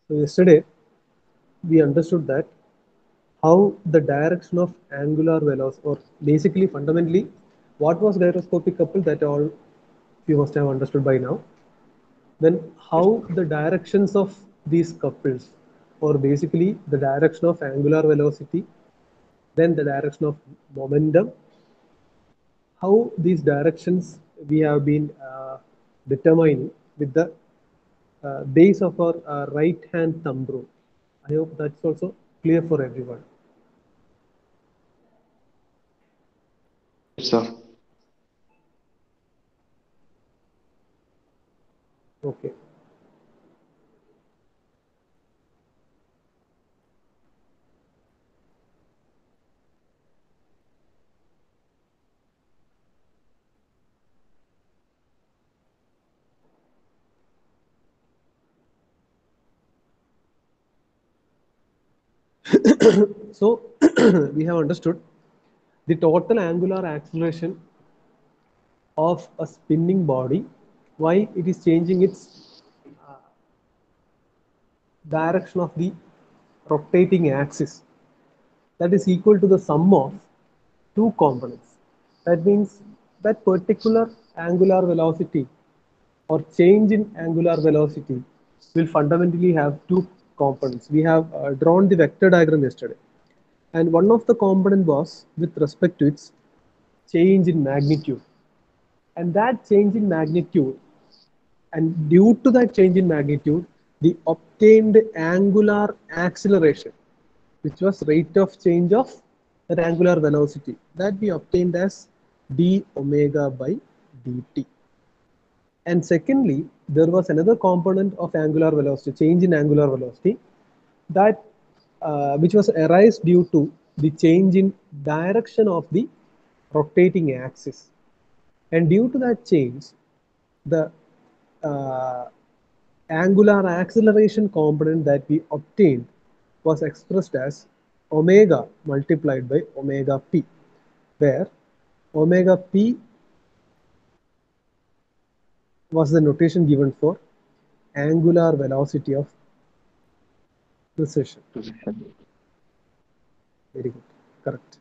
So yesterday we understood that how the direction of angular velocity, or basically fundamentally, what was gyroscopic couple, that all you must have understood by now. Then how the directions of these couples, or basically the direction of angular velocity, then the direction of momentum, how these directions we have been determining with the base of our right hand thumb rule. I hope that's also clear for everyone. Yes, sir. Okay. So we have understood the total angular acceleration of a spinning body, why it is changing its direction of the rotating axis, that is equal to the sum of two components. That means that particular angular velocity or change in angular velocity will fundamentally have two components. We have drawn the vector diagram yesterday, and one of the component was with respect to its change in magnitude, and that change in magnitude, and due to that change in magnitude, the obtained angular acceleration, which was rate of change of that angular velocity, that we obtained as d omega by dt. And secondly, there was another component of angular velocity, change in angular velocity, that which was arise due to the change in direction of the rotating axis. And due to that change, the uh, angular acceleration component that we obtained was expressed as omega multiplied by omega p, where omega p was the notation given for angular velocity of precession. Very good, correct.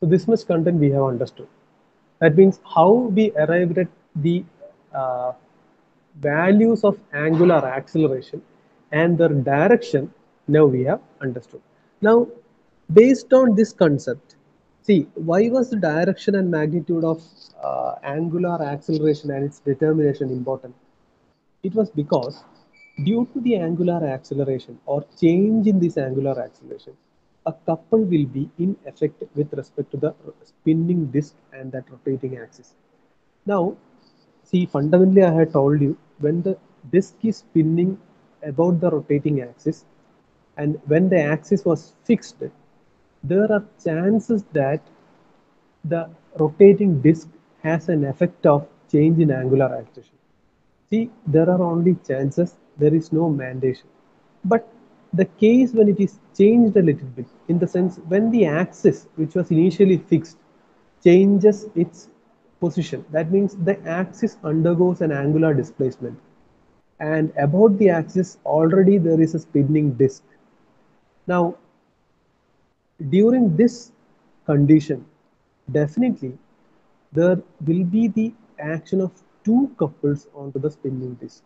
So this much content we have understood. That means how we arrived at the uh, values of angular acceleration and their direction, now we have understood. Now, based on this concept, see, why was the direction and magnitude of angular acceleration and its determination important? It was because due to the angular acceleration or change in this angular acceleration, a couple will be in effect with respect to the spinning disk and that rotating axis. Now, see, fundamentally, I had told you, when the disk is spinning about the rotating axis and when the axis was fixed, there are chances that the rotating disk has an effect of change in angular acceleration. See, there are only chances, there is no mandation. But the case when it is changed a little bit, in the sense when the axis, which was initially fixed, changes its position, that means the axis undergoes an angular displacement. And about the axis, already there is a spinning disk. Now, during this condition, definitely there will be the action of two couples onto the spinning disk.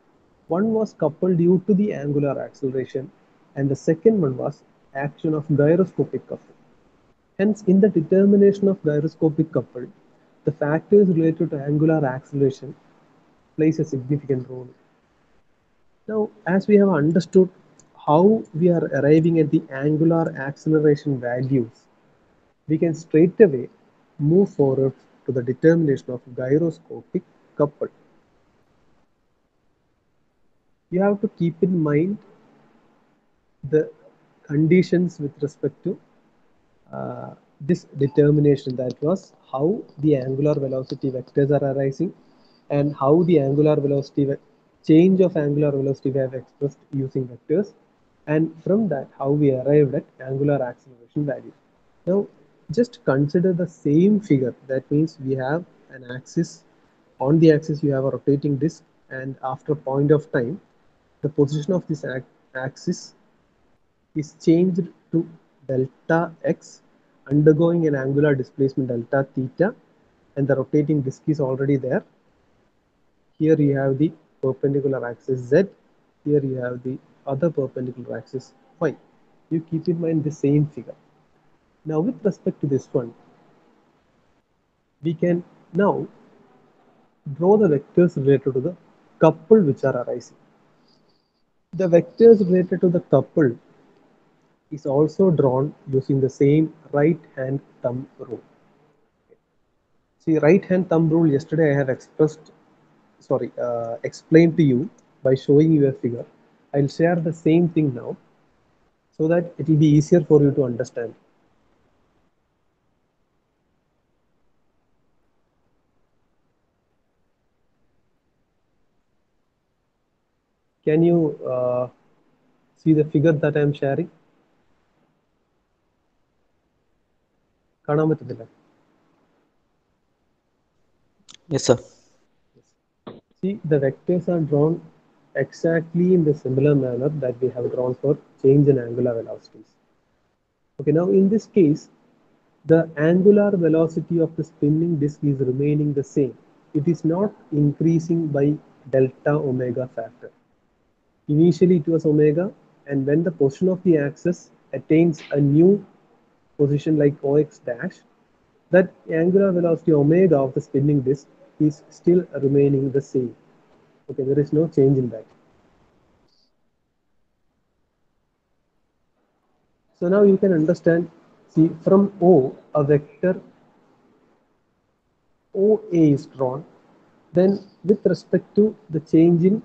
One was coupled due to the angular acceleration, and the second one was action of gyroscopic couple. Hence, in the determination of gyroscopic couple, the factors related to angular acceleration plays a significant role. Now, as we have understood how we are arriving at the angular acceleration values, we can straight away move forward to the determination of gyroscopic couple. You have to keep in mind the conditions with respect to uh, this determination, that was how the angular velocity vectors are arising and how the angular velocity change of angular velocity we have expressed using vectors, and from that how we arrived at angular acceleration value. Now just consider the same figure. That means we have an axis On the axis you have a rotating disk, and after a point of time the position of this axis is changed to delta x, undergoing an angular displacement delta theta, and the rotating disk is already there. Here you have the perpendicular axis z, here you have the other perpendicular axis y. You keep in mind the same figure. Now with respect to this one, we can now draw the vectors related to the couple which are arising. The vectors related to the couple is also drawn using the same right hand thumb rule. See, right hand thumb rule yesterday I have explained to you by showing you a figure. I'll share the same thing now so that it will be easier for you to understand. Can you see the figure that I am sharing? കാണാൻ പറ്റുന്നില്ല? Yes, sir. See, the vectors are drawn exactly in the similar manner that we have drawn for change in angular velocities. Okay, now in this case, the angular velocity of the spinning disk is remaining the same. It is not increasing by delta omega factor. Initially it was omega, and when the position of the axis attains a new position like OX dash, that angular velocity omega of the spinning disk is still remaining the same. Okay, there is no change in that. So now you can understand, see, from O, a vector OA is drawn. Then with respect to the change in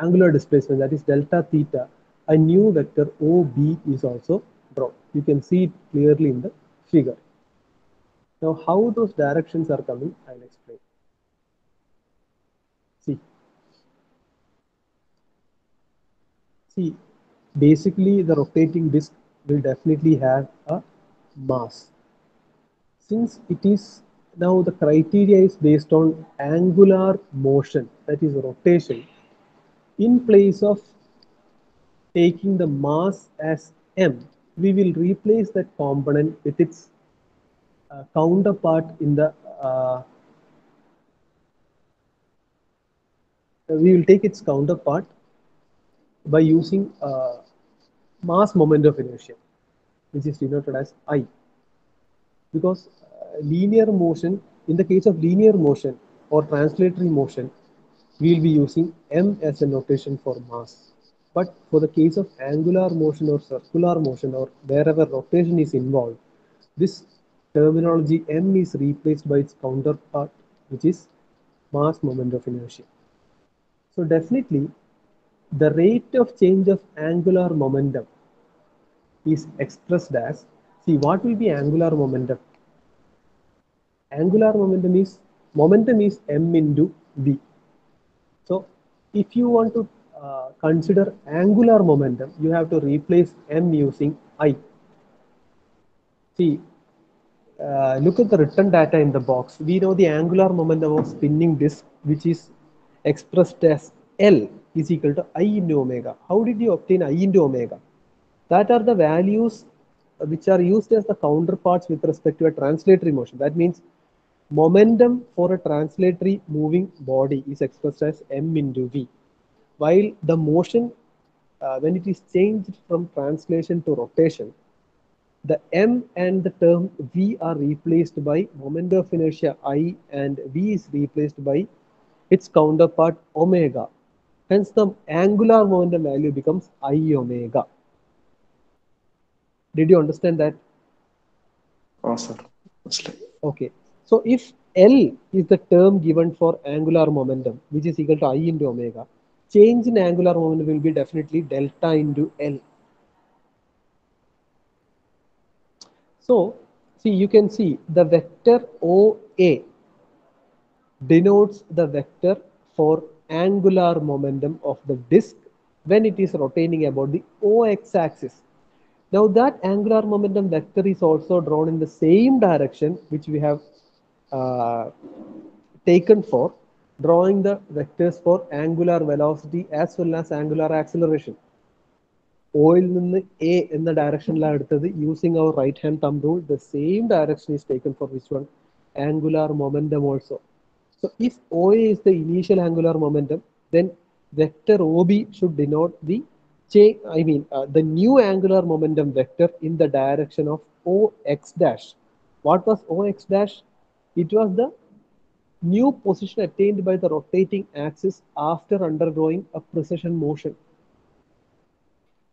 angular displacement, that is delta theta, a new vector OB is also drawn. You can see it clearly in the figure. Now how those directions are coming, I'll explain. See, basically the rotating disk will definitely have a mass. Since it is now the criteria is based on angular motion, that is rotation, in place of taking the mass as m, we will replace that component with its counterpart in the we will take its counterpart by using mass moment of inertia, which is denoted as I. Because linear motion, in the case of linear motion or translatory motion, we will be using m as a notation for mass. But for the case of angular motion or circular motion or wherever rotation is involved, this terminology m is replaced by its counterpart, which is mass moment of inertia. So definitely the rate of change of angular momentum is expressed as, see, what will be angular momentum? Angular momentum is m into v. So if you want to consider angular momentum, you have to replace m using I. See, look at the written data in the box. We know the angular momentum of spinning disk, which is expressed as L is equal to I into omega. How did you obtain I into omega? That are the values which are used as the counterparts with respect to a translatory motion. That means momentum for a translatory moving body is expressed as m into v, while the motion, when it is changed from translation to rotation, the m and the term v are replaced by moment of inertia I, and v is replaced by its counterpart omega. Hence the angular momentum value becomes I omega. Did you understand that? Oh, sir. Mostly. Okay. So if L is the term given for angular momentum, which is equal to I into omega, change in angular momentum will be definitely delta into L. So, see, you can see the vector OA denotes the vector for angular momentum of the disk when it is rotating about the OX axis. Now that angular momentum vector is also drawn in the same direction which we have uh, taken for drawing the vectors for angular velocity as well as angular acceleration. O യിൽ നിന്ന് A എന്ന ഡയറക്ഷനിലാണ് എടുത്തത്. Using our right hand thumb rule, the same direction is taken for which one? Angular momentum also. So if OA is the initial angular momentum, then vector OB should denote the the new angular momentum vector in the direction of OX dash. What was OX dash? It was the new position attained by the rotating axis after undergoing a precession motion.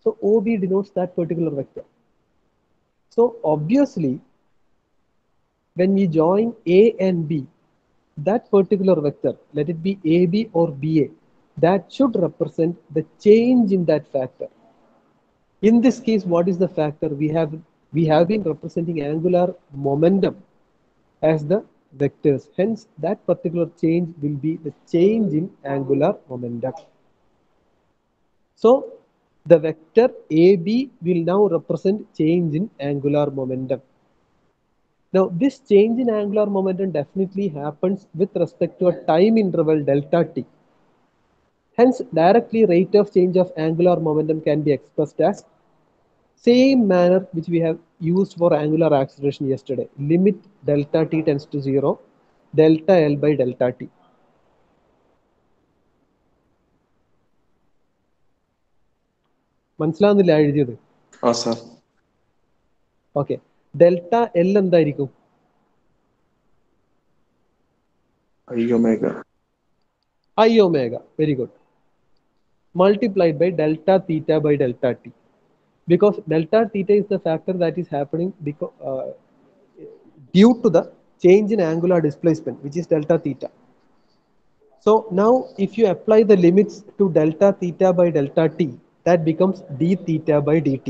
So OB denotes that particular vector. So obviously, when we join A and B, that particular vector, let it be AB or BA, that should represent the change in that factor. In this case, what is the factor? We have been representing angular momentum as the vectors. Hence, that particular change will be the change in angular momentum. So, the vector AB will now represent change in angular momentum. Now, this change in angular momentum definitely happens with respect to a time interval delta t. Hence, directly rate of change of angular momentum can be expressed as same manner which we have used for angular acceleration yesterday. Limit delta t tends to 0, delta L by delta t. മനസ്സിലാവുന്നില്ല എഴുതിയത്? sir. Okay, delta L എന്തായിരിക്കും? I omega. I omega, very good. Multiplied by delta theta by delta t. Because delta theta is the factor that is happening because, due to the change in angular displacement, which is delta theta. So now if you apply the limits to delta theta by delta t, that becomes d theta by dt.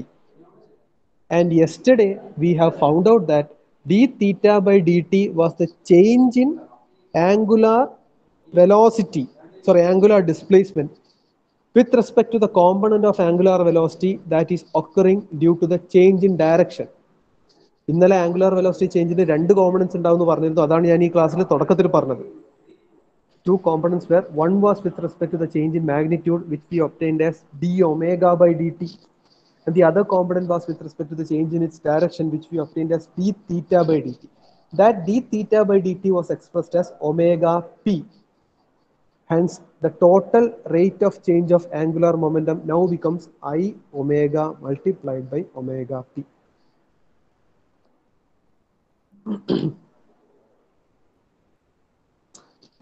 And yesterday we have found out that d theta by dt was the change in angular velocity, angular displacement with respect to the component of angular velocity that is occurring due to the change in direction. ഇന്നലെ angular velocity ചേഞ്ചിന് രണ്ട് components ഉണ്ടാവുമെന്ന് പറഞ്ഞിരുന്നു. അതാണ് ഞാൻ ഈ ക്ലാസ്സിൽ തുടക്കത്തിൽ പറഞ്ഞത്. Two components were, one was with respect to the change in magnitude, which we obtained as d omega by dt, and the other component was with respect to the change in its direction, which we obtained as d theta by dt. That d theta by dt was expressed as omega p. Hence, the total rate of change of angular momentum now becomes I omega multiplied by omega p.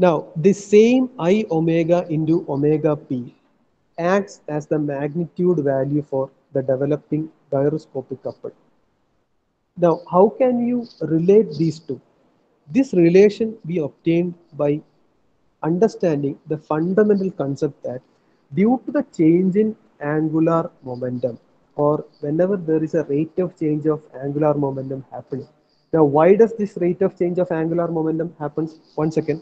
Now, this same I omega into omega p acts as the magnitude value for the developing gyroscopic couple. Now, how can you relate these two? This relation we obtained by understanding the fundamental concept that due to the change in angular momentum, or whenever there is a rate of change of angular momentum happening. Now, why does this rate of change of angular momentum happens? 1 second.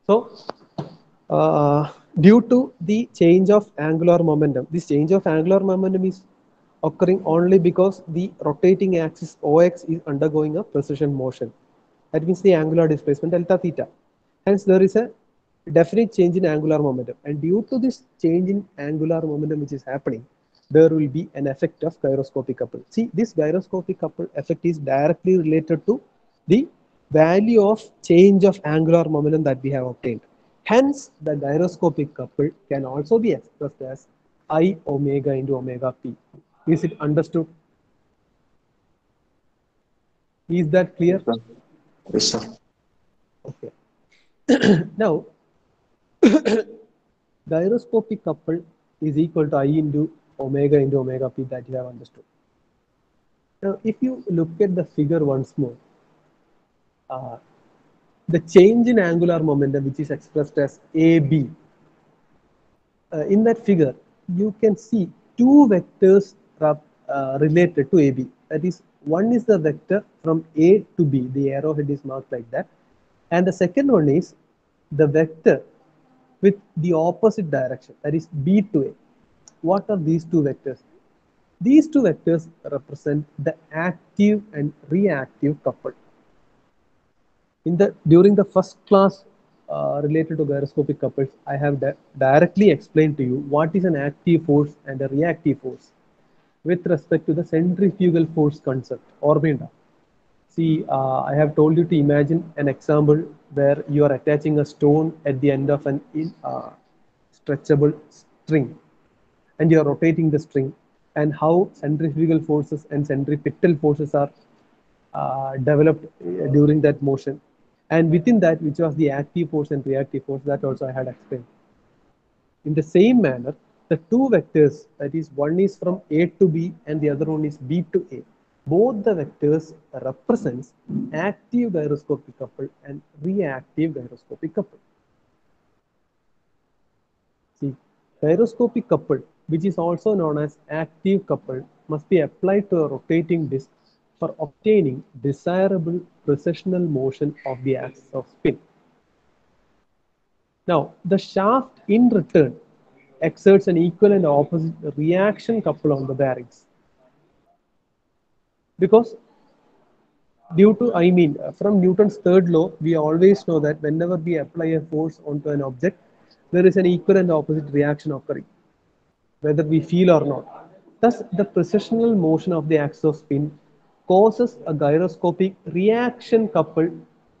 So, due to the change of angular momentum, this change of angular momentum is occurring only because the rotating axis OX is undergoing a precession motion. That means the angular displacement delta theta. Hence, there is a definite change in angular momentum. And due to this change in angular momentum which is happening, there will be an effect of gyroscopic couple. See, this gyroscopic couple effect is directly related to the value of change of angular momentum that we have obtained. Hence, the gyroscopic couple can also be expressed as I omega into omega p. Is it understood? Is that clear? Yes, sir. Okay. Now, gyroscopic couple is equal to I into omega p, that you have understood. Now, if you look at the figure once more, the change in angular momentum, which is expressed as AB, in that figure, you can see two vectors related to AB. That is, one is the vector from A to B. The arrowhead is marked like that. And the second one is the vector with the opposite direction, that is B to A. What are these two vectors? These two vectors represent the active and reactive couple. During the first class related to gyroscopic couples, I have directly explained to you what is an active force and a reactive force with respect to the centrifugal force concept. Orbinda. See, I have told you to imagine an example where you are attaching a stone at the end of an stretchable string, and you are rotating the string, and how centrifugal forces and centripetal forces are developed during that motion. And within that, which was the active force and reactive force, that also I had explained. In the same manner, the two vectors, that is, one is from A to B and the other one is B to A, both the vectors represents active gyroscopic couple and reactive gyroscopic couple. See, gyroscopic couple, which is also known as active couple, must be applied to a rotating disc for obtaining desirable precessional motion of the axis of spin. Now, the shaft in return exerts an equal and opposite reaction couple on the bearings. Because from Newton's third law, we always know that whenever we apply a force onto an object, there is an equal and opposite reaction occurring, whether we feel or not. Thus, the precessional motion of the axis of spin causes a gyroscopic reaction couple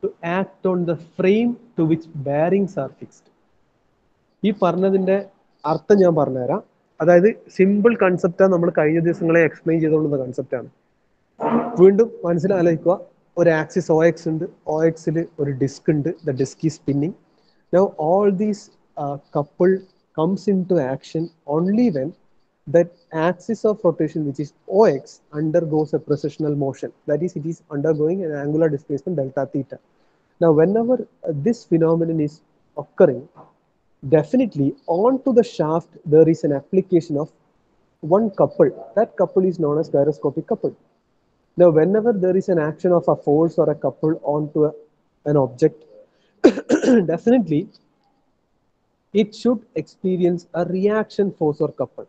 to act on the frame to which bearings are fixed. ഈ പറഞ്ഞതിന്റെ അർത്ഥം ഞാൻ പറഞ്ഞുതരാം. അതായത് simple കൺസെപ്റ്റാണ്, നമ്മൾ കഴിഞ്ഞ ദിവസങ്ങളെ explain ചെയ്തുകൊണ്ടുള്ള കൺസെപ്റ്റാണ്. വീണ്ടും മനസ്സിലാലോചിക്കുക, ഒരു ആക്സിസ് OX ഉണ്ട്, OX ഒരു ഡിസ്ക് ഉണ്ട്, the disc is spinning. Now all these couple comes into action only when that axis of rotation, which is OX, undergoes a precessional motion. That is, it is undergoing an angular displacement delta theta. Now whenever this phenomenon is occurring, definitely onto the shaft there is an application of one couple. That couple is known as gyroscopic couple. Now whenever there is an action of a force or a couple onto an object, definitely it should experience a reaction force or couple.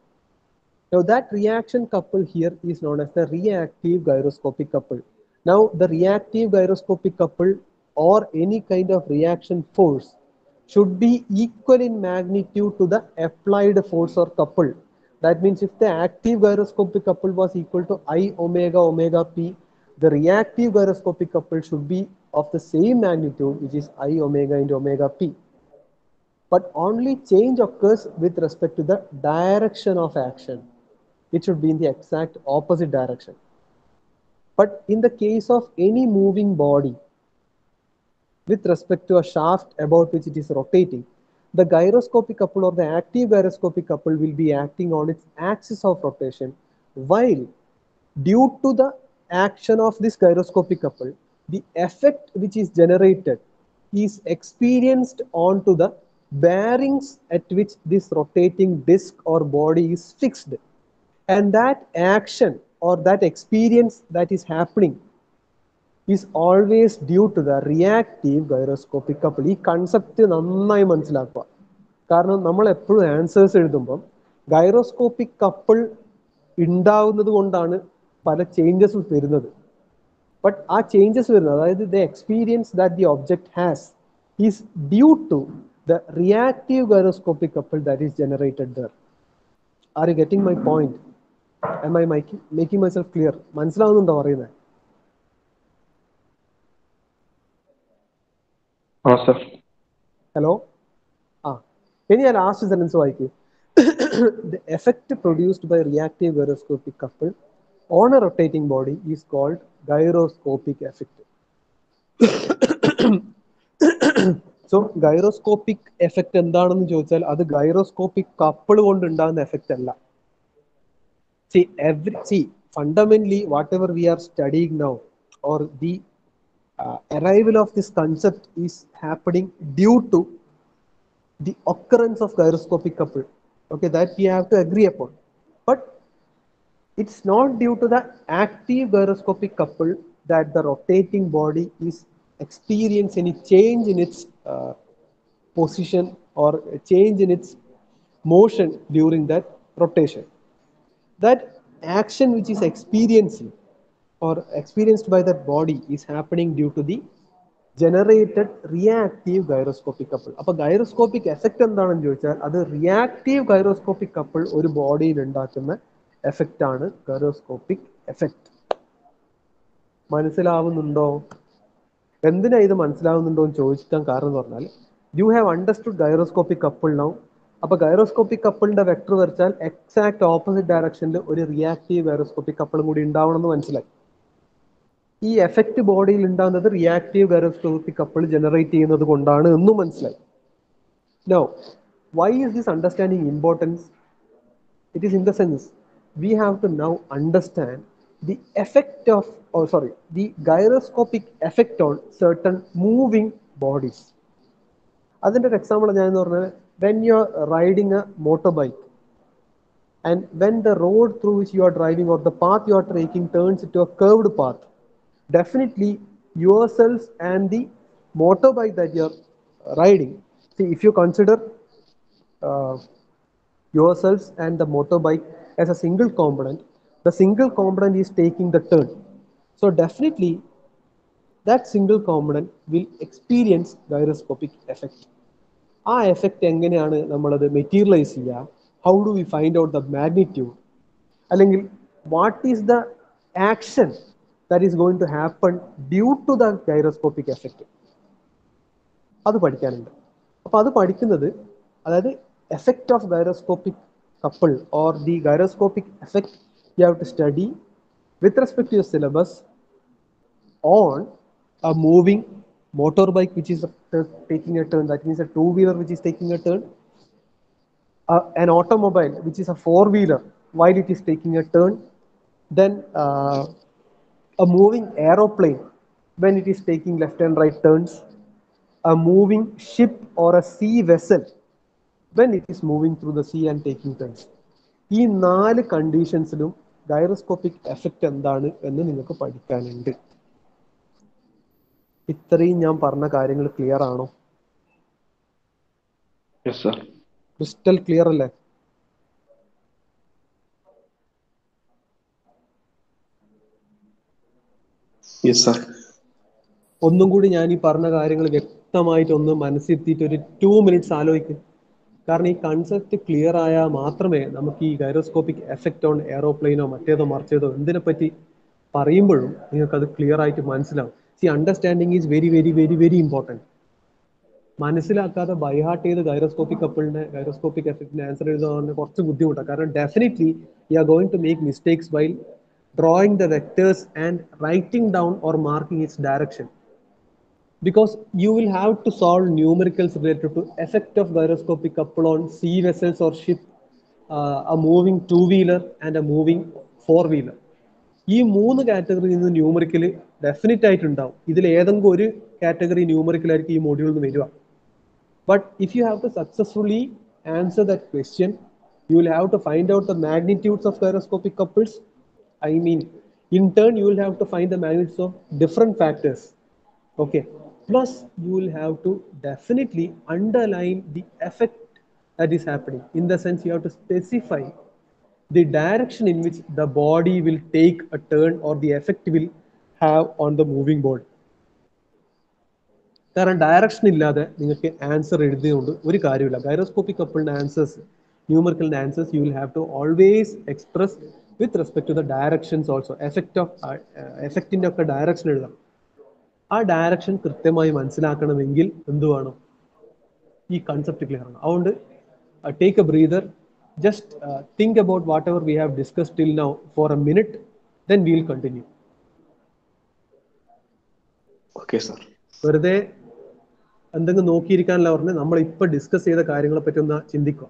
Now that reaction couple here is known as the reactive gyroscopic couple. Now the reactive gyroscopic couple or any kind of reaction force should be equal in magnitude to the applied force or couple. That means if the active gyroscopic couple was equal to I omega omega p, the reactive gyroscopic couple should be of the same magnitude, which is I omega into omega p. But only change occurs with respect to the direction of action. It should be in the exact opposite direction. But in the case of any moving body, with respect to a shaft about which it is rotating, the gyroscopic couple or the active gyroscopic couple will be acting on its axis of rotation, while due to the action of this gyroscopic couple, the effect which is generated is experienced onto the bearings at which this rotating disc or body is fixed. And that action or that experience that is happening is always due to the reactive gyroscopic couple. ഈ concept നന്നായി മനസ്സിലാക്കുക. കാരണം നമ്മൾ എപ്പോഴും answers എഴുതുമ്പം gyroscopic couple ഉണ്ടാവുന്നത് കൊണ്ടാണ് പല ചേഞ്ചസും വരുന്നത്. ബട്ട് ആ ചേഞ്ചസ് വരുന്നത്, അതായത് the experience that the object has is due to the reactive gyroscopic couple that is generated there. Are you getting my point? Am I making myself clear? മനസ്സിലാവുന്നുണ്ടോ പറയുന്നത്? Hello. ഇനി ഞാൻ ലാസ്റ്റ് സെന്റൻസ് വായിക്കൂ. The effect produced by reactive gyroscopic couple on a rotating body is called gyroscopic effect. So gyroscopic effect എന്താണെന്ന് ചോദിച്ചാൽ അത് gyroscopic couple കൊണ്ട് ഉണ്ടാകുന്ന എഫക്റ്റ് അല്ല. See, fundamentally, whatever we are studying now, or the arrival of this concept is happening due to the occurrence of gyroscopic couple. Okay, that we have to agree upon. But it's not due to the active gyroscopic couple that the rotating body is experiencing any change in its position or a change in its motion during that rotation. That action which is experiencing or experienced by that body is happening due to the generated reactive gyroscopic couple. അപ്പോൾ gyroscopic effect എന്താണെന്ന് ചോദിച്ചാൽ അത് reactive gyroscopic couple ഒരു ബോഡിയിൽ ഉണ്ടാക്കുന്ന effect ആണ് gyroscopic effect. മനസ്സിലാവുന്നുണ്ടോ? എന്തിനാ ഇത് മനസ്സിലാവുന്നുണ്ടോ എന്ന് ചോദിക്കാൻ കാരണം എന്ന് പറഞ്ഞാൽ you have understood gyroscopic couple now. അപ്പൊ ഗൈറോസ്കോപ്പിക് കപ്പിളിന്റെ വെക്ടർ വരച്ചാൽ എക്സാക്ട് ഓപ്പോസിറ്റ് ഡയറക്ഷനിൽ ഒരു റിയാക്റ്റീവ് ഗൈറോസ്കോപ്പിക് കപ്പിളും കൂടി ഉണ്ടാവണം എന്ന് മനസ്സിലായി. ഈ എഫക്റ്റ് ബോഡിയിൽ ഉണ്ടാകുന്നത് റിയാക്റ്റീവ് ഗൈറോസ്കോപ്പിക് കപ്പിൾ ജനറേറ്റ് ചെയ്യുന്നത് കൊണ്ടാണ് എന്നും മനസ്സിലായി. Now why is this understanding importance? It is in the sense we have to now understand the effect of, or sorry, the gyroscopic effect on certain moving bodies. അതിൻ്റെ ഒരു example ഞാൻ എന്ന് പറഞ്ഞാൽ when you are riding a motorbike and when the road through which you are driving or the path you are taking turns into a curved path, definitely yourselves and the motorbike that you are riding, see if you consider uh, yourselves and the motorbike as a single component, the single component is taking the turn. So definitely that single component will experience gyroscopic effect. ആ effect എങ്ങനെയാണ് നമ്മളത് materialise ചെയ്യുക? How do we find out the magnitude? അല്ലെങ്കിൽ what is the action that is going to happen due to the gyroscopic effect? അത് പഠിക്കാനുണ്ട്. അപ്പോൾ അത് പഠിക്കുന്നത് അതായത് effect of gyroscopic couple or the gyroscopic effect you have to study with respect to your syllabus on a moving motorbike which is taking a turn, that means a two-wheeler which is taking a turn, an automobile which is a four-wheeler while it is taking a turn, then a moving aeroplane when it is taking left and right turns, a moving ship or a sea vessel when it is moving through the sea and taking turns. ഈ 4 കണ്ടീഷൻസിലും gyroscopic effect എന്താണ് എന്ന് നിങ്ങൾക്ക് പഠിക്കാനുണ്ട്. ഇത്രയും ഞാൻ പറഞ്ഞ കാര്യങ്ങൾ clear ആണോ? Yes, sir. ക്രിസ്റ്റൽ ക്ലിയർ അല്ലേ? Yes, sir. ഒന്നും കൂടി ഞാൻ ഈ പറഞ്ഞ കാര്യങ്ങൾ വ്യക്തമായിട്ട് ഒന്ന് മനസ്സിരുത്തിയിട്ട് ഒരു 2 minutes ആലോചിക്കും. കാരണം ഈ കൺസെപ്റ്റ് ക്ലിയർ ആയാൽ മാത്രമേ നമുക്ക് ഈ ഗൈറോസ്കോപ്പിക് എഫക്റ്റ് ഓൺ എയറോപ്ലെയിനോ മറ്റേതോ മറിച്ചേതോ എന്തിനെപ്പറ്റി പറയുമ്പോഴും നിങ്ങൾക്കത് ക്ലിയർ ആയിട്ട് മനസ്സിലാവും. See understanding is very very very very important. മനസ്സിലാക്കാതെ ബൈഹാർട്ട് ചെയ്ത് ഗൈറോസ്കോപ്പിക് എഫക്റ്റിന് ആൻസർ എഴുതാൻ കുറച്ച് ബുദ്ധിമുട്ടാണ്. കാരണം definitely you are going to make mistakes while drawing the vectors and writing down or marking its direction, because you will have to solve numericals related to effect of gyroscopic couple on sea vessels or ship, a moving two-wheeler and a moving four-wheeler. ഈ 3 കാറ്റഗറിയിൽ നിന്ന് numerical definite ആയിട്ടുണ്ടാവും. ഇതിൽ ഏതെങ്കിലും ഒരു category ന്യൂമറിക്കലായിരിക്കും ഈ മോഡ്യൂളിൽ നിന്ന് വരിക. But if you have to successfully answer that question, you will have to find out the magnitudes of gyroscopic couples. I mean, in turn, you will have to find the magnitudes of different factors. Okay. Plus, you will have to definitely underline the effect that is happening. In the sense, you have to specify the direction in which the body will take a turn or the effect will have on the moving body. കാരണം direction ഇല്ലാതെ നിങ്ങൾക്ക് answer എഴുതിയതുകൊണ്ട് ഒരു കാര്യമില്ല. Gyroscopic കപ്പിളിന്റെ answers, ന്യൂമറിക്കലിന്റെ answers you will have to always express with respect to the directions also. എഫക്റ്റിന്റെ ഒക്കെ ഡയറക്ഷൻ എഴുതണം. ആ ഡയറക്ഷൻ കൃത്യമായി മനസ്സിലാക്കണമെങ്കിൽ എന്ത് വേണം? ഈ കൺസെപ്റ്റ് ക്ലിയർ ആണ്. അതുകൊണ്ട് take a breather, just think about whatever we have discussed till now for a minute, then we will continue. Okay, sir. വെറുതെ എന്തെങ്കിലും നോക്കിയിരിക്കാനല്ല പറഞ്ഞ് നമ്മൾ ഇപ്പൊ ഡിസ്കസ് ചെയ്ത കാര്യങ്ങളെ പറ്റി ഒന്ന് ചിന്തിക്കുക.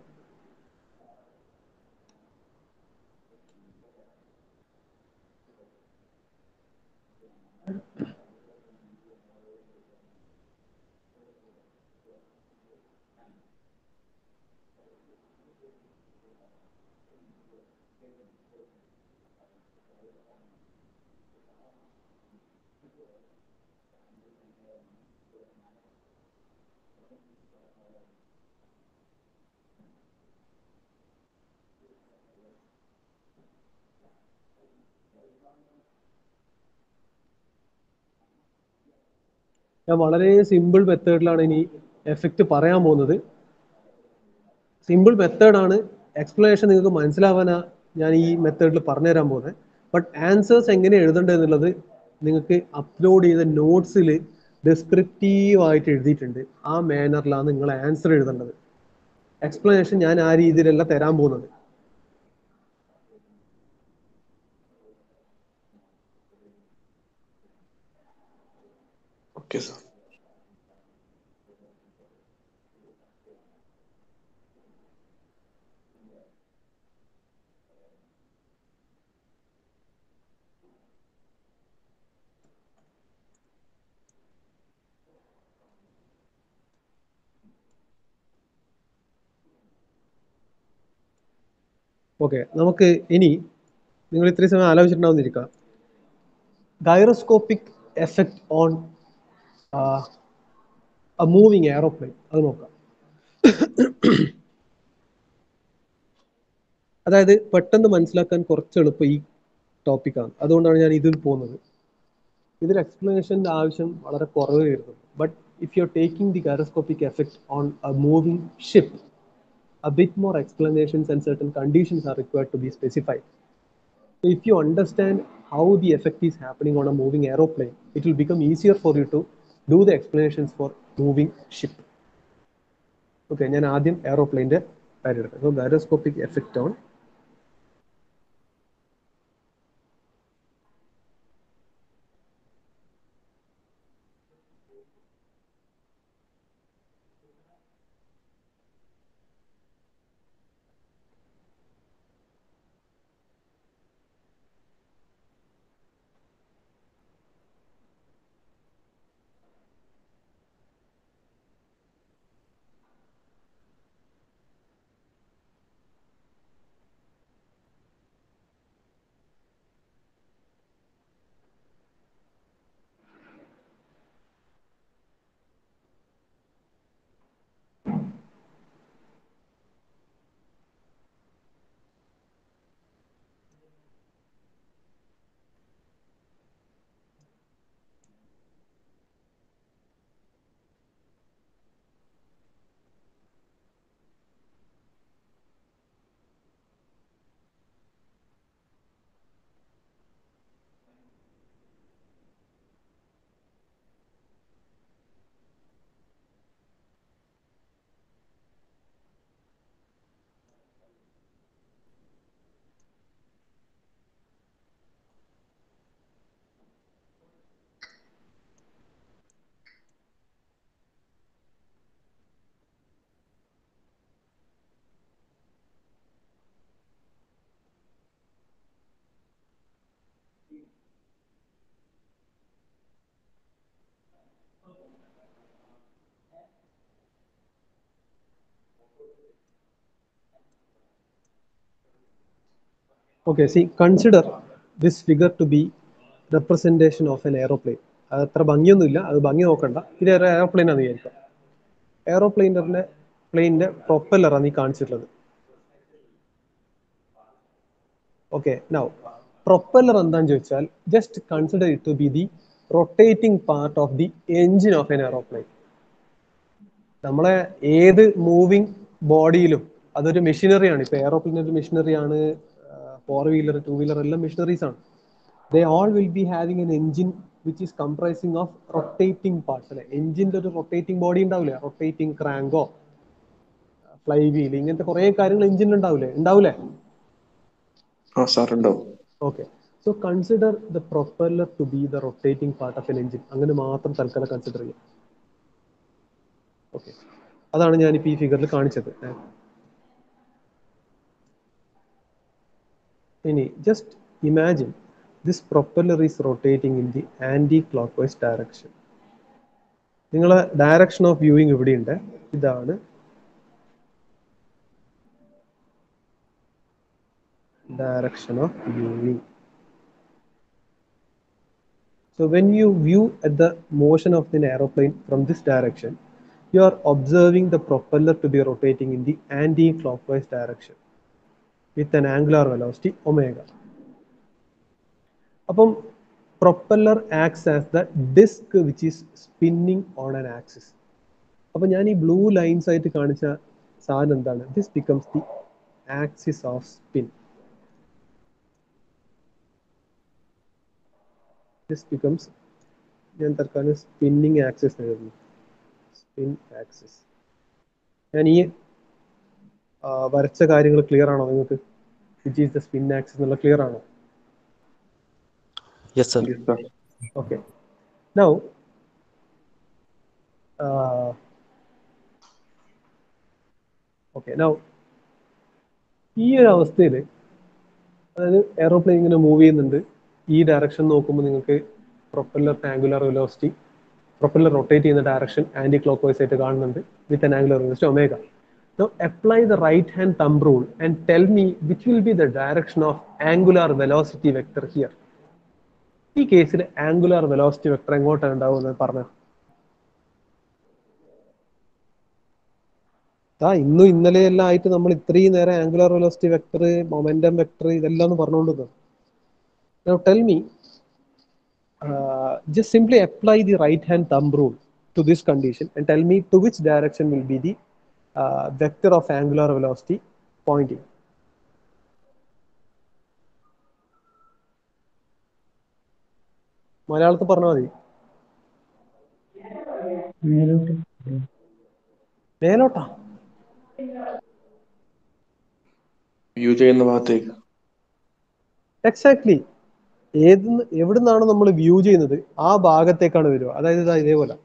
ഞാൻ വളരെ സിമ്പിൾ മെത്തേഡിലാണ് ഇനി എഫക്റ്റ് പറയാൻ പോകുന്നത്. സിമ്പിൾ മെത്തേഡാണ്, എക്സ്പ്ലനേഷൻ നിങ്ങൾക്ക് മനസ്സിലാവാനാ ഞാൻ ഈ മെത്തേഡിൽ പറഞ്ഞുതരാൻ പോകുന്നത്. ബട്ട് ആൻസേഴ്സ് എങ്ങനെ എഴുതേണ്ടത് എന്നുള്ളത് നിങ്ങൾക്ക് അപ്ലോഡ് ചെയ്ത നോട്ട്സിൽ ഡിസ്ക്രിപ്റ്റീവായിട്ട് എഴുതിയിട്ടുണ്ട്. ആ മാനറിലാണ് നിങ്ങൾ ആൻസർ എഴുതേണ്ടത്. എക്സ്പ്ലനേഷൻ ഞാൻ ആ രീതിയിലല്ല തരാൻ പോകുന്നത്. Okay, sir. ഓക്കെ, നമുക്ക് ഇനി നിങ്ങൾ ഇത്രയും സമയം ആലോചിച്ചിട്ടുണ്ടാവുന്നിരിക്കാം, gyroscopic effect on a moving aeroplane, അത് നോക്കാം. അതായത് പെട്ടെന്ന് മനസ്സിലാക്കാൻ കുറച്ച് എളുപ്പം ഈ ടോപ്പിക്കാണ്, അതുകൊണ്ടാണ് ഞാൻ ഇതിൽ പോകുന്നത്. ഇതിൽ എക്സ്പ്ലനേഷൻ്റെ ആവശ്യം വളരെ കുറവ് വരുന്നു. But if you are taking the gyroscopic effect on a moving ship, a bit more explanations and certain conditions are required to be specified. So if you understand how the effect is happening on a moving aeroplane, it will become easier for you to do the explanations for moving ship. Okay, ഞാൻ ആദ്യം എയറോപ്ലെയിൻ്റെ കാര്യം എടുക്കാം. So gyroscopic effect on Okay, see, consider this figure to be representation of an aeroplane. അത് അത്ര ഭംഗിയൊന്നുമില്ല, അത് ഭംഗി നോക്കണ്ട. ഇത് ഒരു എയറോപ്ലെയിൻ ആണെന്ന് വിചാരിക്കാം. പ്ലെയിനിന്റെ പ്രൊപ്പല്ലറാണ് ഈ കാണിച്ചിട്ടുള്ളത്. ഓക്കെ, നൗ പ്രൊപ്പല്ലർ എന്താണെന്ന് ചോദിച്ചാൽ, just consider it to be the rotating part of the engine of an aeroplane. നമ്മളെ ഏത് മൂവിങ് ബോഡിയിലും അതൊരു മെഷീനറിയാണ്. ഇപ്പൊ എയറോപ്ലെയിൻ ഒരു മെഷീനറിയാണ്, 4-വീലർ 2-വീലർ എല്ലാം മെഷീനറീസ് ആണ്. They all will be having an engine which is comprising of rotating parts. അല്ലെ, എഞ്ചിന്റെ ഒരു റൊട്ടേറ്റിംഗ് ബോഡി ഉണ്ടാവില്ലേ, റൊട്ടേറ്റിംഗ് ക്രാങ്കോ ഫ്ലൈ വീൽ, ഇങ്ങനത്തെ കുറെ കാര്യങ്ങൾ എഞ്ചിൻ ഉണ്ടാവൂലേ? ആ സാർ ഉണ്ടാവും. Okay, so consider the propeller to be the rotating part of an engine. അങ്ങനെ മാത്രം തൽക്കാലം കൺസിഡർ ചെയ്യാം. ഓക്കെ, അതാണ് ഞാനിപ്പോൾ ഈ ഫിഗറിൽ കാണിച്ചത്. ഇനി just imagine this propeller is rotating in the anti clock vice direction. നിങ്ങളെ ഡയറക്ഷൻ ഓഫ് വ്യൂയിങ് ഇവിടെയുണ്ട്. ഇതാണ് direction of viewing. So when you view at the motion of an aeroplane from this direction, you are observing the propeller to be rotating in the anti-clockwise direction with an angular velocity omega. അപ്പം propeller acts as the disk which is spinning on an axis. അപ്പോൾ ഞാൻ ഈ blue lines ആയിട്ട് കാണിച്ച സാധനം എന്താണ്? This becomes the axis off spin. This becomes, ഞാൻ തൽക്കാലം സ്പിന്നിങ് ആക്സിസ് എഴുതുന്നു. Spin axis. ഞാൻ ഈ വരച്ച കാര്യങ്ങൾ ക്ലിയർ ആണോ നിങ്ങൾക്ക്? Which is the spin axis എന്നുള്ള ക്ലിയർ ആണോ? Yes, sir. Yes, sir. Okay. Now, okay. Now, ഈ ഒരു അവസ്ഥയിൽ, അതായത് എയറോപ്ലെയിൻ ഇങ്ങനെ മൂവ് ചെയ്യുന്നുണ്ട്, ഈ ഡയറക്ഷൻ നോക്കുമ്പോൾ നിങ്ങൾക്ക് propeller angular velocity, propeller rotate ചെയ്യുന്ന ഡയറക്ഷൻ ആന്റി ക്ലോക്ക് വൈസ് ആയിട്ട് കാണുന്നുണ്ട് with an angular velocity omega. Now apply the right hand thumb rule and tell me which will be the direction of angular velocity vector here. ഈ കേസിൽ angular velocity vector എങ്ങോട്ടാണ് ഉണ്ടാവുന്നത് പറഞ്ഞു. ഇന്നും ഇന്നലെ എല്ലാം ആയിട്ട് നമ്മൾ ഇത്രയും നേരം angular velocity vector, momentum vector ഇതെല്ലാം ഒന്ന് പറഞ്ഞുകൊണ്ടിരുന്നത്. Now tell me, just simply apply the right hand thumb rule to this condition and tell me to which direction will be the vector of angular velocity pointing. മലയാളത്തിൽ പറഞ്ഞാൽ മതി. മേലോട്ടാ? View ചെയ്യുന്ന ഭാഗത്തേക്ക്. Exactly. എവിടുന്നാണ് നമ്മൾ വ്യൂ ചെയ്യുന്നത് ആ ഭാഗത്തേക്കാണ് വരിക. അതായത് ഇതേപോലെ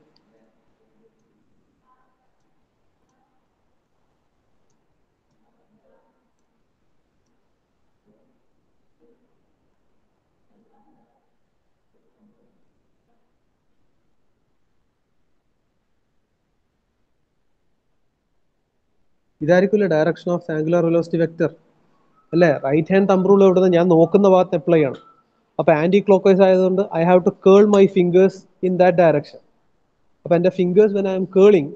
ഇതായിരിക്കില്ല direction of angular velocity vector അല്ലേ? റൈറ്റ് ഹാൻഡ് തമ്പ് റൂൾ എവിടെ നിന്ന്? ഞാൻ നോക്കുന്ന ഭാഗത്ത് അപ്ലൈ ആണ്. അപ്പൊ ആന്റി ക്ലോക്ക് വൈസ് ആയതുകൊണ്ട് I have to curl my fingers in that direction. അപ്പൊ എന്റെ fingers when I am curling,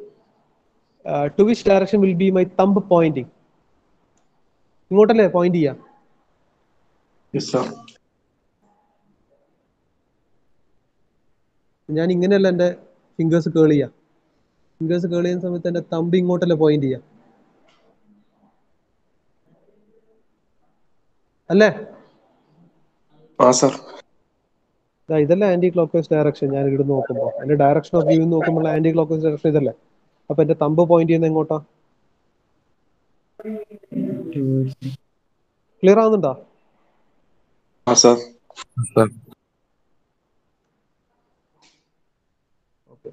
to which direction will be my thumb pointing? ഇങ്ങോട്ടല്ലേ പോയിന്റ് ചെയ്യാം? Yes, sir. ഞാൻ ഇങ്ങനെയല്ല എന്റെ ഫിംഗേഴ്സ് കേൾ ചെയ്യാം. ഫിംഗേഴ്സ് കേൾ ചെയ്യുന്ന സമയത്ത് എന്റെ തമ്പ് ഇങ്ങോട്ടല്ലേ പോയിന്റ് ചെയ്യാം അല്ലേ? സർ. ഇതല്ലേ ആന്റി ക്ലോക്ക് വൈസ് ഡയറക്ഷൻ. ഞാൻ ഇവിടെ നോക്കുമ്പോൾ എന്റെ ഡയറക്ഷൻ ഓഫ് വ്യൂ നോക്കുമ്പോൾ ആന്റി ക്ലോക്ക് വൈസ് ഡയറക്ഷൻ ഇതല്ലേ? അപ്പൊ എന്റെ തമ്പ് പോയിന്റ് ചെയ്യുന്നത് എങ്ങോട്ടാ? ക്ലിയർ ആവുന്നുണ്ടോ? Sir. Okay.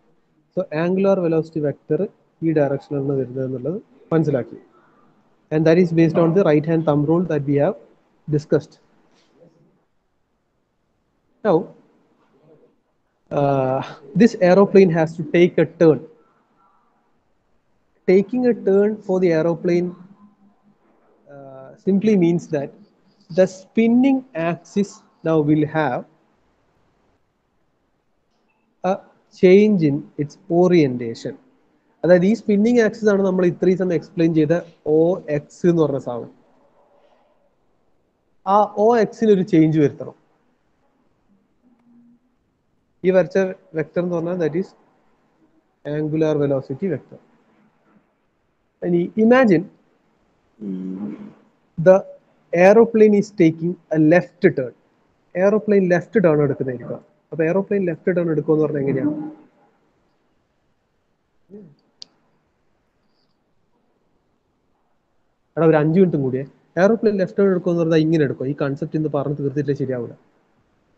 So angular velocity vector ഈ ഡയറക്ഷനിലാണ് വരുന്നത് എന്നുള്ളത് മനസ്സിലാക്കി. And that is based on the right hand thumb rule that we have discussed. Now, this aeroplane has to take a turn. Taking a turn for the aeroplane simply means that the spinning axis now will have a change in its orientation. അതായത് ഈ spinning axis ആണ് നമ്മൾ ഇത്രയും സമയം explain ചെയ്ത OX എന്ന് പറഞ്ഞ സാധനം. ആ OX-ന് ഒരു ചേഞ്ച് വരുത്തണം. ഈ വരച്ച വെക്ടർ എന്ന് പറഞ്ഞാൽ that is angular velocity vector. ഇനി imagine the aeroplane is taking a left turn. Aeroplane left turn എടുക്കുന്നതായിരിക്കും. അപ്പൊ എയറോപ്ലെയിൻ ലെഫ്റ്റ് ടേൺ എടുക്കുമെന്ന് പറഞ്ഞാൽ എങ്ങനെയാണ്? എടാ ഒരു 5 മിനിറ്റും കൂടിയേ. എയറോപ്ലെയിൻ ലെഫ്റ്റ് ടേൺ എടുക്കുമെന്ന് പറഞ്ഞാൽ ഇങ്ങനെ എടുക്കും. ഈ കൺസെപ്റ്റ് ഇന്ന് പറഞ്ഞ് തീർത്തിട്ടേ ശരിയാവില്ല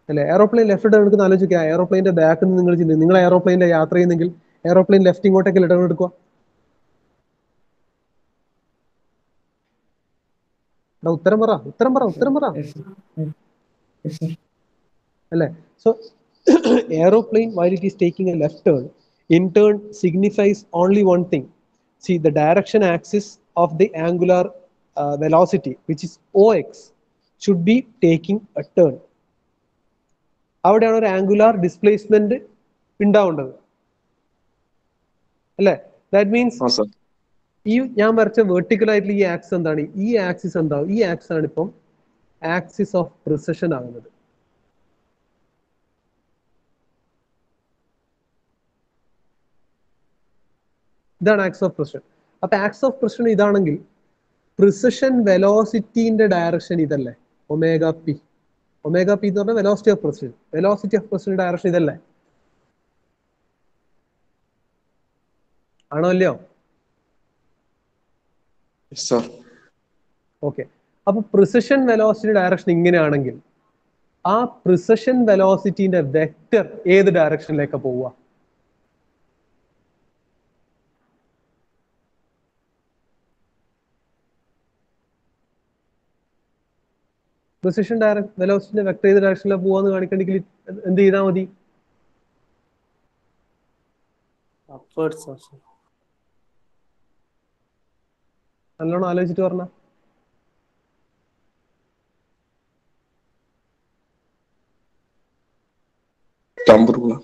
അല്ലെ? എയറോപ്ലെയിൻ ലെഫ്റ്റ് ടേൺ എടുക്കുന്ന ആലോചിക്കുക. എയറോപ്ലെയിന്റെ ബാക്കിൽ നിന്ന് നിങ്ങൾ ചിന്തിക്കും, നിങ്ങൾ എയറോപ്ലെയിനിലെ യാത്ര ചെയ്യുന്നെങ്കിൽ എയറോപ്ലെയിൻ ലെഫ്റ്റ് ഇങ്ങോട്ടേക്ക് ടേൺ എടുക്കുക. ഉത്തരം പറ. അല്ലെ? So aeroplane, while it is taking a left turn, in turn signifies only one thing. See, the direction axis of the angular velocity, which is OX, should be taking a turn. അവിടെയാണ് ഒരു angular displacement ഉണ്ടാവേണ്ടത് അല്ലെ? That means ഈ ഞാൻ വരച്ച vertical ആയിട്ടുള്ള ഈ axis എന്താണ്? ഈ ആക്സിസ് എന്താവും? ഈ ആക്സിസ് ആണ് ഇപ്പം ആക്സിസ് ഓഫ് പ്രിസിഷൻ ആകുന്നത്. ഇതാണ് ആക്സ് ഓഫ് പ്രിസിഷൻ. അപ്പൊ ആക്സ് ഓഫ് പ്രിസിഷൻ ഇതാണെങ്കിൽ പ്രിസിഷൻ വെലോസിറ്റിന്റെ ഡയറക്ഷൻ ഇതല്ലേ, ഒമേഗ പി. ഒമേഗ പി എന്ന് പറഞ്ഞാൽ velocity of precision. Velocity of precision direction ഇതല്ലേ, ആണോ അല്ലയോ? Yes, sir. ഓക്കെ. അപ്പൊ പ്രിസിഷൻ വെലോസിറ്റി ഡയറക്ഷൻ ഇങ്ങനെയാണെങ്കിൽ ആ പ്രിസിഷൻ വെലോസിറ്റിന്റെ വെക്റ്റർ ഏത് ഡയറക്ഷനിലേക്ക് പോവുക? പ്രിസിഷൻ വെലോസിറ്റിന്റെ വെക്റ്റർ ഏത് ഡയറക്ഷനിലേക്ക് പോവാന്ന് കാണിക്കണമെങ്കിൽ എന്ത് ചെയ്താൽ മതി? upwards also. നല്ലോണം ആലോചിച്ചിട്ട് പറഞ്ഞ. Thumb rule.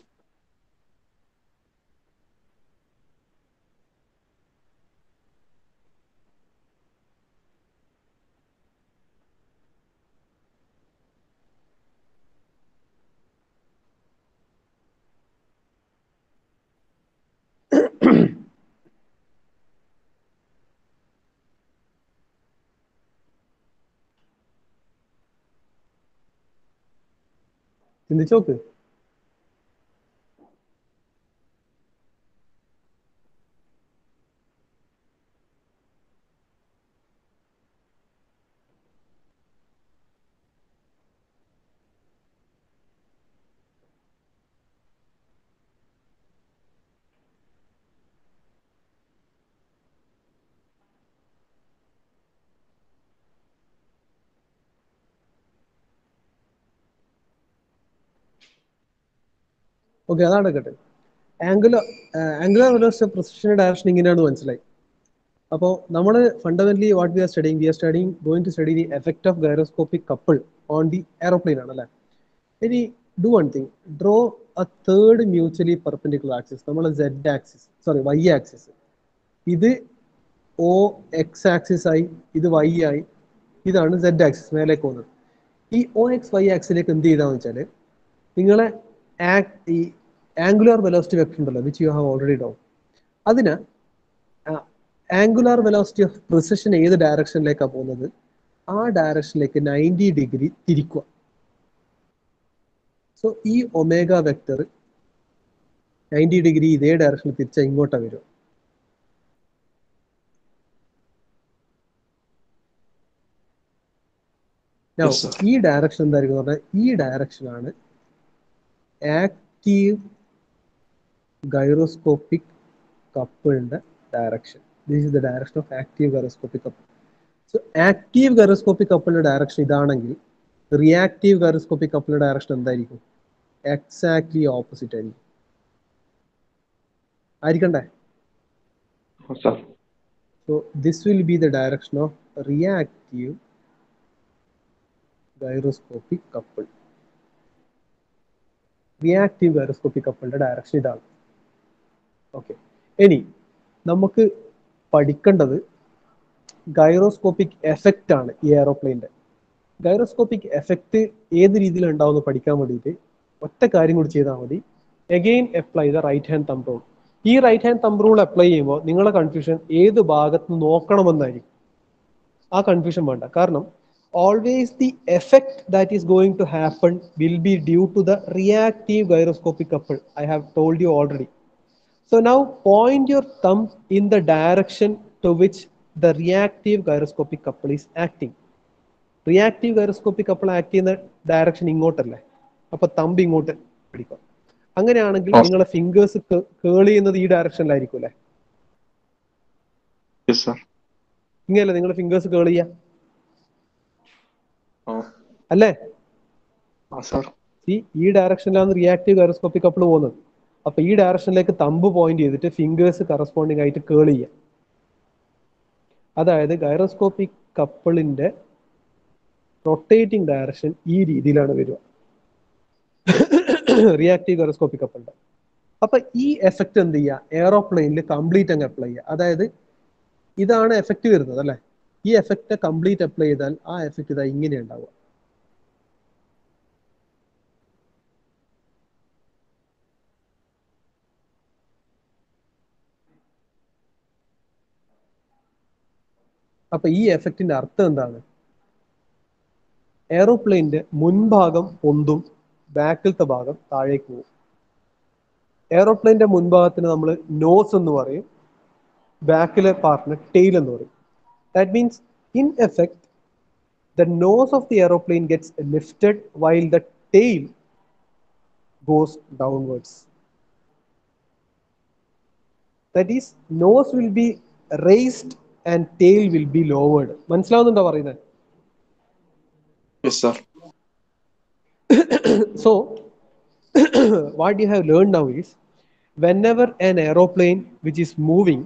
ചിന്തിച്ചു നോക്ക്. ഓക്കെ, അതാണ് കേട്ടെ. ആംഗുലർ വെലോസിറ്റി പ്രിസിഷൻ ഡയറക്ഷൻ ഇങ്ങനെയാണ് മനസ്സിലായി. അപ്പോൾ നമ്മൾ fundamentally what we are studying going to study the effect of gyroscopic couple on the aeroplane ആണ് അല്ലേ. ഇനി do one thing, draw a third mutually perpendicular axis. നമ്മൾ Z axis, sorry Y axis, ഇത് O X axis ആയി, ഇത് Y ആയി, ഇതാണ് Z axis മേലേക്ക് പോകുന്നത്. ഈ ഒ എക്സ് വൈ ആക്സിലേക്ക് എന്ത് ചെയ്താന്ന് വെച്ചാൽ നിങ്ങളെ ഈ ആംഗുലർ വെലോസിറ്റി വെക്ടർ ഉണ്ടല്ലോ, which you have already down, അതിന് ആംഗുലർ വെലോസിറ്റി ഓഫ് പ്രിസിഷൻ ഏത് ഡയറക്ഷനിലേക്കാണ് പോകുന്നത് ആ ഡയറക്ഷനിലേക്ക് 90 ഡിഗ്രി തിരിക്കുക. സോ ഈ ഒമേഗ വെക്ടർ 90 ഡിഗ്രി ഇതേ ഡയറക്ഷനിൽ തിരിച്ചാൽ ഇങ്ങോട്ടാണ് വരും. Yes, sir. ഈ ഡയറക്ഷൻ എന്തായിരിക്കും പറഞ്ഞാൽ ഈ ഡയറക്ഷനാണ് ആക്റ്റീവ് ഗൈറോസ്കോപ്പിക് കപ്പിളിന്റെ direction. This is the direction of active gyroscopic couple. So active gyroscopic കപ്പിളിന്റെ ഡയറക്ഷൻ ഇതാണെങ്കിൽ റിയാക്റ്റീവ് ഗൈറോസ്കോപ്പിക് കപ്പിളിന്റെ ഡയറക്ഷൻ എന്തായിരിക്കും? എക്സാക്ട്ലി ഓപ്പോസിറ്റ് ആയിരിക്കും. ആയിരിക്കണ്ടേ? Yes, sir. So this will be the direction of reactive gyroscopic couple. Reactive gyroscopic കപ്പിളിന്റെ direction ഇതാണ്. Okay, ഇനി നമുക്ക് പഠിക്കേണ്ടത് ഗൈറോസ്കോപ്പിക് എഫക്റ്റ് ആണ്. ഈ എയറോപ്ലെയിന്റെ ഗൈറോസ്കോപ്പിക് എഫക്റ്റ് ഏത് രീതിയിൽ ഉണ്ടാവുമെന്ന് പഠിക്കാൻ വേണ്ടിയിട്ട് ഒറ്റ കാര്യം കൂടി ചെയ്താൽ മതി. Again apply the right hand thumb rule. ഈ right hand thumb rule apply ചെയ്യുമ്പോൾ നിങ്ങളുടെ കൺഫ്യൂഷൻ ഏത് ഭാഗത്ത് നോക്കണമെന്നായിരിക്കും. ആ കൺഫ്യൂഷൻ വേണ്ട. കാരണം always the effect that is going to happen will be due to the reactive gyroscopic couple. I have told you already. So now point your thumb in the direction to which the reactive gyroscopic couple is acting. Reactive gyroscopic couple act ചെയ്യുന്ന direction ഇങ്ങോട്ടല്ലേ, അപ്പൊ thumb ഇങ്ങോട്ട് പിടിക്കും. അങ്ങനെയാണെങ്കിൽ നിങ്ങളെ fingers കേൾ ചെയ്യുന്നത് ഈ ഡയറക്ഷനിലായിരിക്കും അല്ലേ? Yes, sir. ഇങ്ങനെയല്ലേ നിങ്ങൾ ഫിംഗേഴ്സ് കേൾ ചെയ്യാ Oh. അല്ലേ? Sir. ഈ ഡയറക്ഷനിലാണ് റിയാക്റ്റീവ് ഗൈറോസ്കോപ്പിക് കപ്പിൾ പോകുന്നത്. അപ്പൊ ഈ ഡയറക്ഷനിലേക്ക് തമ്പ് പോയിന്റ് ചെയ്തിട്ട് ഫിംഗേഴ്സ് കറസ്പോണ്ടിങ് ആയിട്ട് കേൾ ചെയ്യുക. അതായത് ഗൈറോസ്കോപ്പിക് കപ്പിളിന്റെ റൊട്ടേറ്റിംഗ് ഡയറക്ഷൻ ഈ രീതിയിലാണ് വരിക, റിയാക്റ്റീവ് ഗൈറോസ്കോപ്പിക് കപ്പിളിന്റെ. അപ്പൊ ഈ എഫക്റ്റ് എന്ത് ചെയ്യുക, എയറോപ്ലെയിനിൽ കംപ്ലീറ്റ് അങ്ങ് അപ്ലൈ ചെയ്യുക. അതായത് ഇതാണ് എഫക്റ്റ് വരുന്നത് അല്ലെ. ഈ എഫക്റ്റ് കംപ്ലീറ്റ് അപ്ലൈ ചെയ്താൽ ആ എഫക്റ്റ് ഇതാ ഇങ്ങനെ ഉണ്ടാവുക. അപ്പൊ ഈ എഫക്റ്റിന്റെ അർത്ഥം എന്താണ്? എയറോപ്ലെയിന്റെ മുൻഭാഗം പൊന്തും, ബാക്കിലത്തെ ഭാഗം താഴേക്ക് പോകും. എയറോപ്ലെയിന്റെ മുൻഭാഗത്തിന് നമ്മൾ നോസ് എന്ന് പറയും, ബാക്കിലെ പാർട്ടിന് ടെയിൽ എന്ന് പറയും. That means in effect the nose of the aeroplane gets lifted while the tail goes downwards. That is, nose will be raised and tail will be lowered. മനസ്സിലാവുന്നുണ്ടോ പറയുന്നത്? Yes, sir. So what you have learned now is, whenever an aeroplane which is moving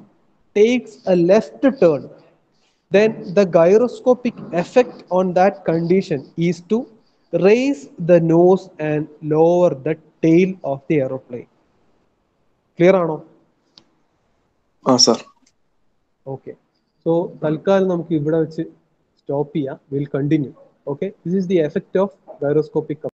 takes a left turn, then the gyroscopic effect on that condition is to raise the nose and lower the tail of the aeroplane. Clear ആണോ? Sir. Okay. So തൽക്കാലം നമുക്ക് ഇവിടെ വെച്ച് stop ചെയ്യാം. We'll continue. Okay. This is the effect of gyroscopic coupled.